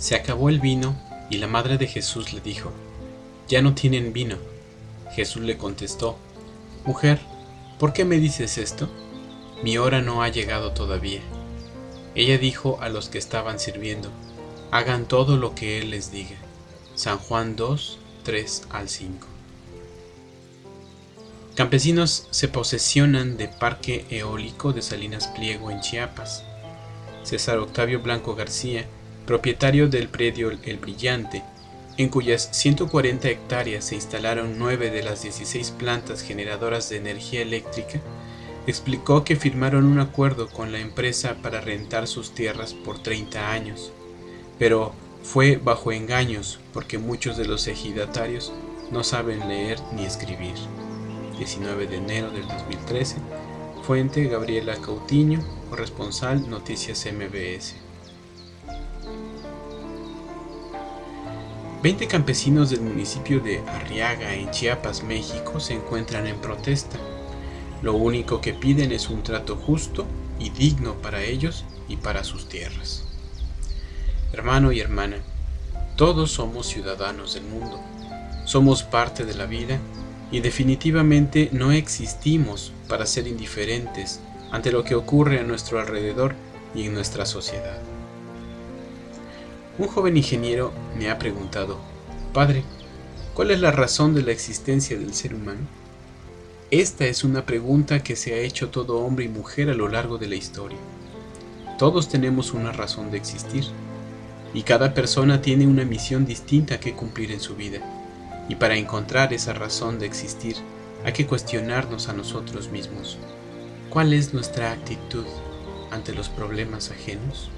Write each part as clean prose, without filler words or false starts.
Se acabó el vino y la madre de Jesús le dijo: «Ya no tienen vino». Jesús le contestó: «Mujer, ¿por qué me dices esto? Mi hora no ha llegado todavía». Ella dijo a los que estaban sirviendo: «Hagan todo lo que Él les diga». San Juan 2, 3 al 5. Campesinos se posesionan de parque eólico de Salinas Pliego en Chiapas. César Octavio Blanco García, propietario del predio El Brillante, en cuyas 140 hectáreas se instalaron 9 de las 16 plantas generadoras de energía eléctrica, explicó que firmaron un acuerdo con la empresa para rentar sus tierras por 30 años, pero fue bajo engaños porque muchos de los ejidatarios no saben leer ni escribir. 19 de enero del 2013, fuente Gabriela Cautiño, corresponsal Noticias MBS. 20 campesinos del municipio de Arriaga, en Chiapas, México, se encuentran en protesta. Lo único que piden es un trato justo y digno para ellos y para sus tierras. Hermano y hermana, todos somos ciudadanos del mundo, somos parte de la vida y definitivamente no existimos para ser indiferentes ante lo que ocurre a nuestro alrededor y en nuestra sociedad. Un joven ingeniero me ha preguntado: «Padre, ¿cuál es la razón de la existencia del ser humano?». Esta es una pregunta que se ha hecho todo hombre y mujer a lo largo de la historia. Todos tenemos una razón de existir, y cada persona tiene una misión distinta que cumplir en su vida. Y para encontrar esa razón de existir, hay que cuestionarnos a nosotros mismos. ¿Cuál es nuestra actitud ante los problemas ajenos?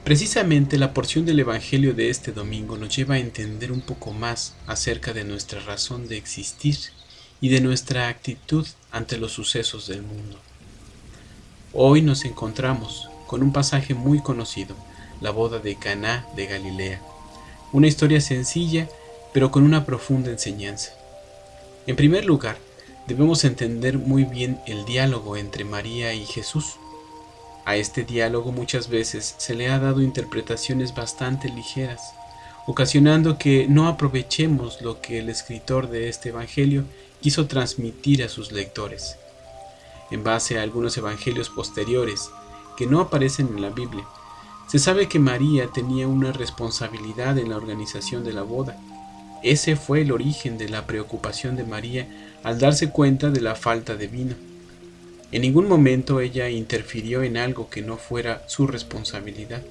Precisamente la porción del Evangelio de este domingo nos lleva a entender un poco más acerca de nuestra razón de existir y de nuestra actitud ante los sucesos del mundo. Hoy nos encontramos con un pasaje muy conocido, la boda de Caná de Galilea, una historia sencilla pero con una profunda enseñanza. En primer lugar, debemos entender muy bien el diálogo entre María y Jesús. A este diálogo muchas veces se le ha dado interpretaciones bastante ligeras, ocasionando que no aprovechemos lo que el escritor de este evangelio quiso transmitir a sus lectores. En base a algunos evangelios posteriores que no aparecen en la Biblia, se sabe que María tenía una responsabilidad en la organización de la boda. Ese fue el origen de la preocupación de María al darse cuenta de la falta de vino. En ningún momento ella interfirió en algo que no fuera su responsabilidad.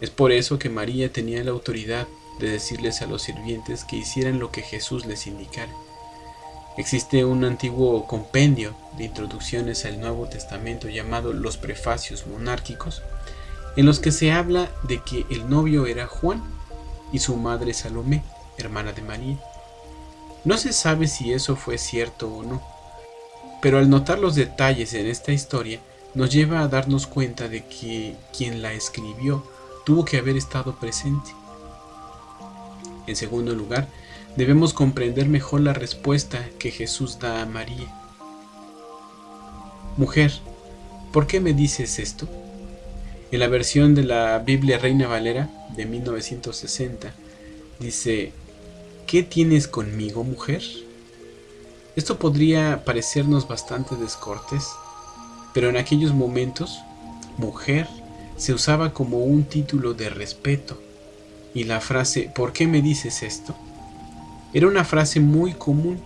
Es por eso que María tenía la autoridad de decirles a los sirvientes que hicieran lo que Jesús les indicara. Existe un antiguo compendio de introducciones al Nuevo Testamento llamado los prefacios monárquicos, en los que se habla de que el novio era Juan y su madre Salomé, hermana de María. No se sabe si eso fue cierto o no, pero al notar los detalles en esta historia nos lleva a darnos cuenta de que quien la escribió tuvo que haber estado presente. En segundo lugar, debemos comprender mejor la respuesta que Jesús da a María. «Mujer, ¿por qué me dices esto?». En la versión de la Biblia Reina Valera de 1960 dice: «¿Qué tienes conmigo, mujer?». Esto podría parecernos bastante descortés, pero en aquellos momentos, mujer se usaba como un título de respeto, y la frase «¿por qué me dices esto?» era una frase muy común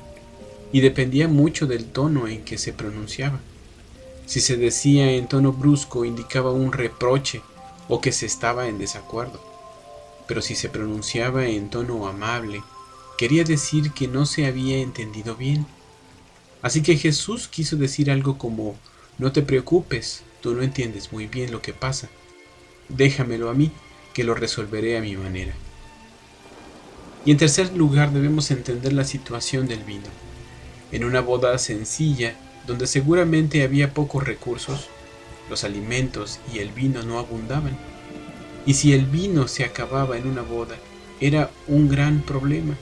y dependía mucho del tono en que se pronunciaba. Si se decía en tono brusco, indicaba un reproche o que se estaba en desacuerdo, pero si se pronunciaba en tono amable, quería decir que no se había entendido bien. Así que Jesús quiso decir algo como: «No te preocupes, tú no entiendes muy bien lo que pasa. Déjamelo a mí, que lo resolveré a mi manera». Y en tercer lugar, debemos entender la situación del vino. En una boda sencilla, donde seguramente había pocos recursos, los alimentos y el vino no abundaban. Y si el vino se acababa en una boda, era un gran problema,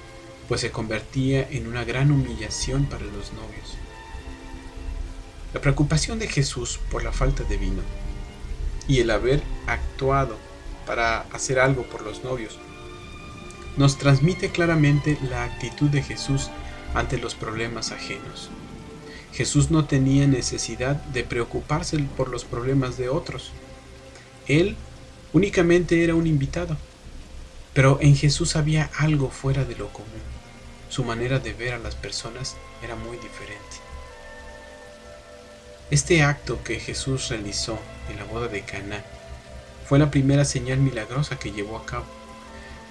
pues se convertía en una gran humillación para los novios. La preocupación de Jesús por la falta de vino y el haber actuado para hacer algo por los novios nos transmite claramente la actitud de Jesús ante los problemas ajenos. Jesús no tenía necesidad de preocuparse por los problemas de otros. Él únicamente era un invitado. Pero en Jesús había algo fuera de lo común. Su manera de ver a las personas era muy diferente. Este acto que Jesús realizó en la boda de Caná fue la primera señal milagrosa que llevó a cabo.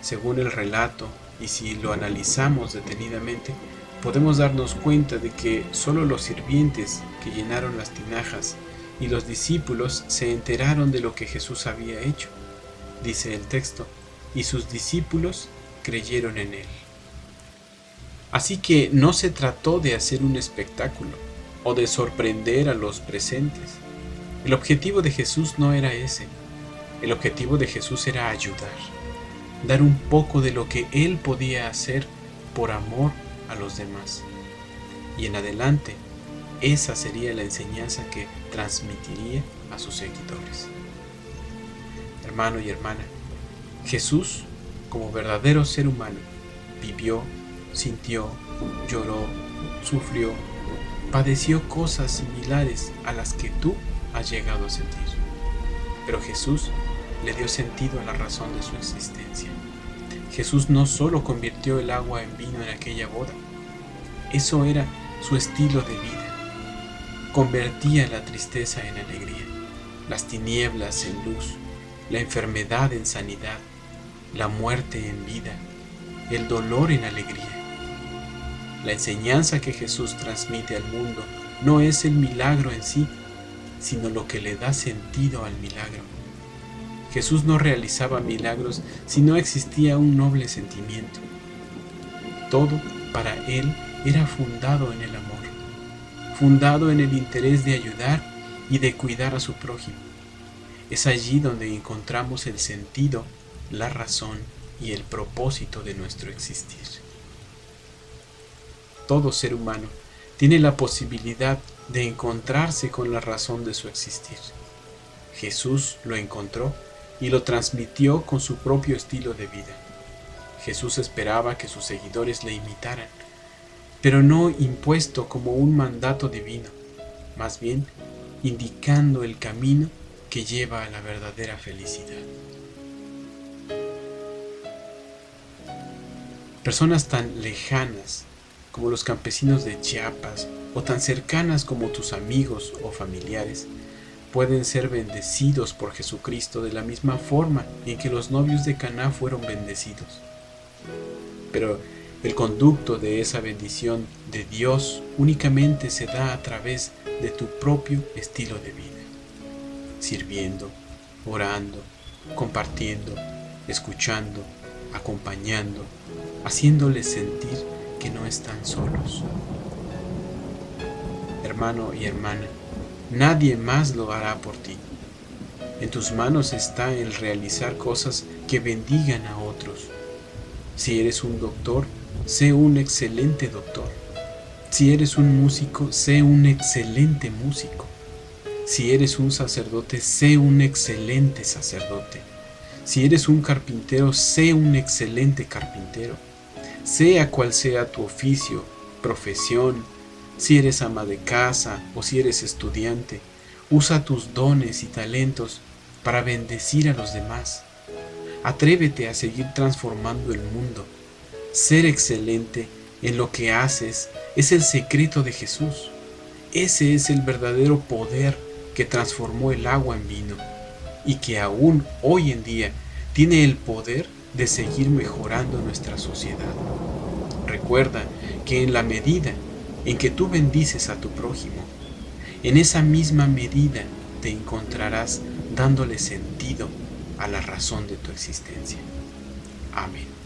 Según el relato, y si lo analizamos detenidamente, podemos darnos cuenta de que solo los sirvientes que llenaron las tinajas y los discípulos se enteraron de lo que Jesús había hecho. Dice el texto, y sus discípulos creyeron en él. Así que no se trató de hacer un espectáculo o de sorprender a los presentes. El objetivo de Jesús no era ese. El objetivo de Jesús era ayudar, dar un poco de lo que él podía hacer por amor a los demás. Y en adelante, esa sería la enseñanza que transmitiría a sus seguidores. Hermano y hermana, Jesús, como verdadero ser humano, vivió, sintió, lloró, sufrió, padeció cosas similares a las que tú has llegado a sentir. Pero Jesús le dio sentido a la razón de su existencia. Jesús no solo convirtió el agua en vino en aquella boda, eso era su estilo de vida. Convertía la tristeza en alegría, las tinieblas en luz, la enfermedad en sanidad, la muerte en vida, el dolor en alegría. La enseñanza que Jesús transmite al mundo no es el milagro en sí, sino lo que le da sentido al milagro. Jesús no realizaba milagros si no existía un noble sentimiento. Todo para él era fundado en el amor, fundado en el interés de ayudar y de cuidar a su prójimo. Es allí donde encontramos el sentido, la razón y el propósito de nuestro existir. Todo ser humano tiene la posibilidad de encontrarse con la razón de su existir. Jesús lo encontró y lo transmitió con su propio estilo de vida. Jesús esperaba que sus seguidores le imitaran, pero no impuesto como un mandato divino, más bien indicando el camino que lleva a la verdadera felicidad. Personas tan lejanas como los campesinos de Chiapas o tan cercanas como tus amigos o familiares pueden ser bendecidos por Jesucristo de la misma forma en que los novios de Caná fueron bendecidos. Pero el conducto de esa bendición de Dios únicamente se da a través de tu propio estilo de vida, sirviendo, orando, compartiendo, escuchando, acompañando, haciéndoles sentir que no están solos. Hermano y hermana, nadie más lo hará por ti. En tus manos está el realizar cosas que bendigan a otros. Si eres un doctor, sé un excelente doctor. Si eres un músico, sé un excelente músico. Si eres un sacerdote, sé un excelente sacerdote. Si eres un carpintero, sé un excelente carpintero. Sea cual sea tu oficio, profesión, si eres ama de casa o si eres estudiante, usa tus dones y talentos para bendecir a los demás. Atrévete a seguir transformando el mundo. Ser excelente en lo que haces es el secreto de Jesús. Ese es el verdadero poder que transformó el agua en vino y que aún hoy en día tiene el poder de seguir mejorando nuestra sociedad. Recuerda que en la medida en que tú bendices a tu prójimo, en esa misma medida te encontrarás dándole sentido a la razón de tu existencia. Amén.